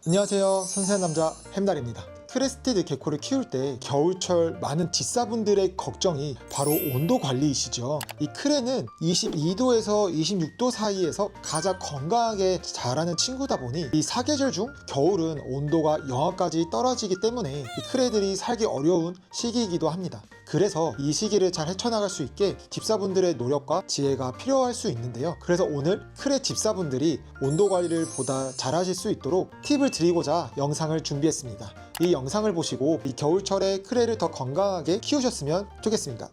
안녕하세요. 선세한 남자 햄달입니다. 크레스티드 게코를 키울 때 겨울철 많은 뒷사분들의 걱정이 바로 온도 관리이시죠. 이 크레는 22도에서 26도 사이에서 가장 건강하게 자라는 친구다 보니 이 사계절 중 겨울은 온도가 영하까지 떨어지기 때문에 이 크레들이 살기 어려운 시기이기도 합니다. 그래서 이 시기를 잘 헤쳐나갈 수 있게 집사분들의 노력과 지혜가 필요할 수 있는데요. 그래서 오늘 크레 집사분들이 온도 관리를 보다 잘하실 수 있도록 팁을 드리고자 영상을 준비했습니다. 이 영상을 보시고 이 겨울철에 크레를 더 건강하게 키우셨으면 좋겠습니다.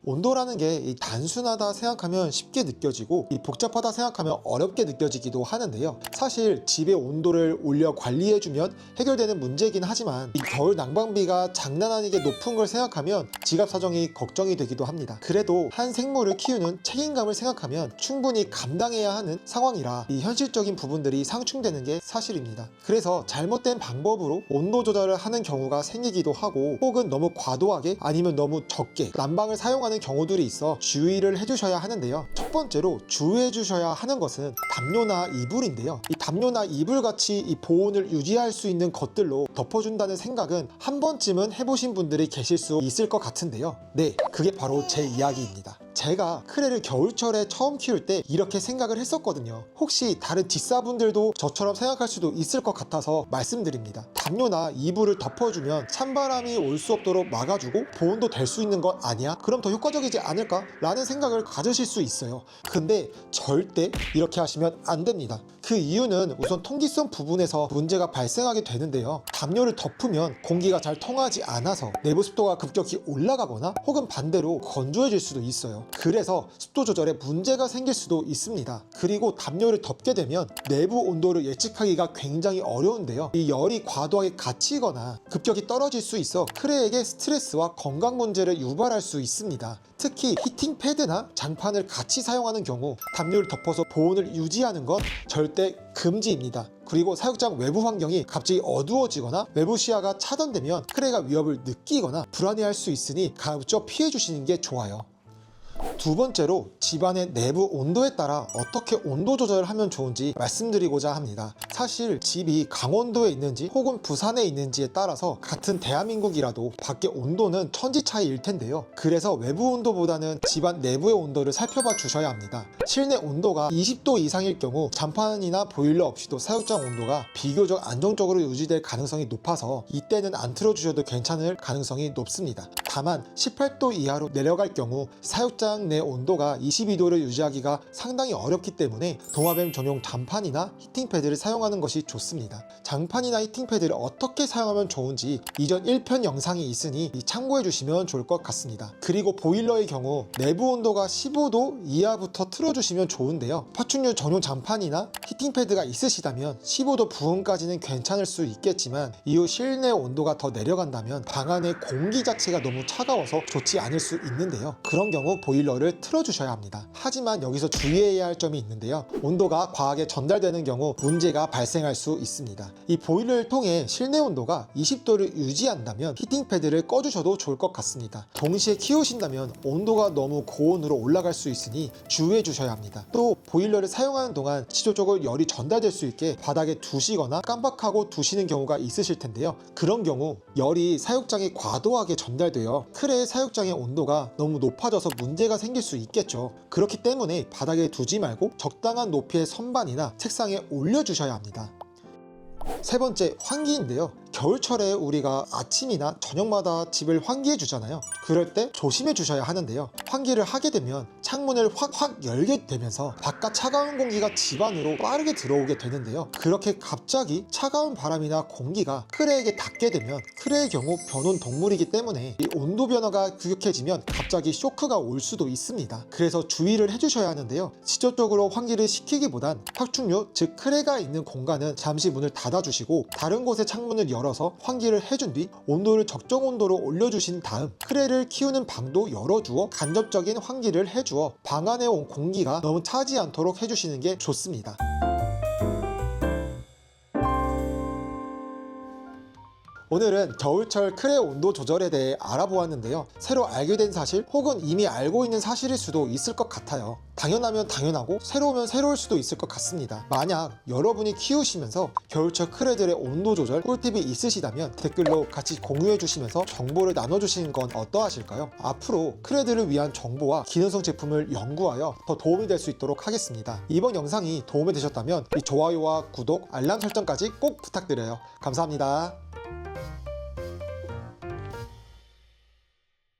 온도라는 게 단순하다 생각하면 쉽게 느껴지고 복잡하다 생각하면 어렵게 느껴지기도 하는데요. 사실 집의 온도를 올려 관리해주면 해결되는 문제이긴 하지만 이 겨울 난방비가 장난 아니게 높은 걸 생각하면 지갑 사정이 걱정이 되기도 합니다. 그래도 한 생물을 키우는 책임감을 생각하면 충분히 감당해야 하는 상황이라 이 현실적인 부분들이 상충되는 게 사실입니다. 그래서 잘못된 방법으로 온도 조절을 하는 경우가 생기기도 하고 혹은 너무 과도하게 아니면 너무 적게 난방을 사용하는 경우들이 있어 주의를 해주셔야 하는데요. 첫 번째로 주의해 주셔야 하는 것은 담요나 이불인데요. 이 담요나 이불 같이 이 보온을 유지할 수 있는 것들로 덮어준다는 생각은 한 번쯤은 해보신 분들이 계실 수 있을 것 같은데요. 네, 그게 바로 제 이야기입니다. 제가 크레를 겨울철에 처음 키울 때 이렇게 생각을 했었거든요. 혹시 다른 뒷사분들도 저처럼 생각할 수도 있을 것 같아서 말씀드립니다. 담요나 이불을 덮어주면 찬바람이 올 수 없도록 막아주고 보온도 될 수 있는 것 아니야? 그럼 더 효과적이지 않을까? 라는 생각을 가지실 수 있어요. 근데 절대 이렇게 하시면 안 됩니다. 그 이유는 우선 통기성 부분에서 문제가 발생하게 되는데요. 담요를 덮으면 공기가 잘 통하지 않아서 내부 습도가 급격히 올라가거나 혹은 반대로 건조해질 수도 있어요. 그래서 습도 조절에 문제가 생길 수도 있습니다. 그리고 담요를 덮게 되면 내부 온도를 예측하기가 굉장히 어려운데요. 이 열이 과도하게 갇히거나 급격히 떨어질 수 있어 크레에게 스트레스와 건강 문제를 유발할 수 있습니다. 특히 히팅 패드나 장판을 같이 사용하는 경우 담요를 덮어서 보온을 유지하는 건 절대 금지입니다. 그리고 사육장 외부 환경이 갑자기 어두워지거나 외부 시야가 차단되면 크레가 위협을 느끼거나 불안해할 수 있으니 가급적 피해 주시는 게 좋아요. 두 번째로 집안의 내부 온도에 따라 어떻게 온도 조절을 하면 좋은지 말씀드리고자 합니다. 사실 집이 강원도에 있는지 혹은 부산에 있는지에 따라서 같은 대한민국이라도 밖의 온도는 천지 차이일 텐데요. 그래서 외부 온도보다는 집안 내부의 온도를 살펴봐 주셔야 합니다. 실내 온도가 20도 이상일 경우 장판이나 보일러 없이도 사육장 온도가 비교적 안정적으로 유지될 가능성이 높아서 이때는 안 틀어주셔도 괜찮을 가능성이 높습니다. 다만 18도 이하로 내려갈 경우 사육장 내 온도가 22도를 유지하기가 상당히 어렵기 때문에 도마뱀 전용 장판이나 히팅 패드를 사용하는 것이 좋습니다. 장판이나 히팅 패드를 어떻게 사용하면 좋은지 이전 1편 영상이 있으니 참고해 주시면 좋을 것 같습니다. 그리고 보일러의 경우 내부 온도가 15도 이하부터 틀어주시면 좋은데요. 파충류 전용 장판이나 히팅 패드가 있으시다면 15도 부근까지는 괜찮을 수 있겠지만 이후 실내 온도가 더 내려간다면 방 안의 공기 자체가 너무 차가워서 좋지 않을 수 있는데요. 그런 경우 보일러를 틀어주셔야 합니다. 하지만 여기서 주의해야 할 점이 있는데요. 온도가 과하게 전달되는 경우 문제가 발생할 수 있습니다. 이 보일러를 통해 실내 온도가 20도를 유지한다면 히팅 패드를 꺼주셔도 좋을 것 같습니다. 동시에 키우신다면 온도가 너무 고온으로 올라갈 수 있으니 주의해 주셔야 합니다. 또 보일러를 사용하는 동안 지속적으로 열이 전달될 수 있게 바닥에 두시거나 깜박하고 두시는 경우가 있으실 텐데요. 그런 경우 열이 사육장에 과도하게 전달되어 크레의 사육장의 온도가 너무 높아져서 문제가 생길 수 있겠죠. 그렇기 때문에 바닥에 두지 말고 적당한 높이의 선반이나 책상에 올려주셔야 합니다. 세 번째, 환기인데요. 겨울철에 우리가 아침이나 저녁마다 집을 환기해 주잖아요. 그럴 때 조심해 주셔야 하는데요. 환기를 하게 되면 창문을 확 열게 되면서 바깥 차가운 공기가 집 안으로 빠르게 들어오게 되는데요. 그렇게 갑자기 차가운 바람이나 공기가 크레에게 닿게 되면 크레의 경우 변온 동물이기 때문에 이 온도 변화가 급격해지면 갑자기 쇼크가 올 수도 있습니다. 그래서 주의를 해주셔야 하는데요. 직접적으로 환기를 시키기보단 파충류, 즉 크레가 있는 공간은 잠시 문을 닫아주시고 다른 곳에 창문을 열어서 환기를 해준 뒤 온도를 적정 온도로 올려주신 다음 크레를 키우는 방도 열어주어 간접적인 환기를 해주어 방 안에 온 공기가 너무 차지 않도록 해주시는 게 좋습니다. 오늘은 겨울철 크레 온도 조절에 대해 알아보았는데요. 새로 알게 된 사실 혹은 이미 알고 있는 사실일 수도 있을 것 같아요. 당연하면 당연하고 새로우면 새로울 수도 있을 것 같습니다. 만약 여러분이 키우시면서 겨울철 크레들의 온도 조절 꿀팁이 있으시다면 댓글로 같이 공유해 주시면서 정보를 나눠주시는 건 어떠하실까요? 앞으로 크레들을 위한 정보와 기능성 제품을 연구하여 더 도움이 될 수 있도록 하겠습니다. 이번 영상이 도움이 되셨다면 이 좋아요와 구독, 알람 설정까지 꼭 부탁드려요. 감사합니다.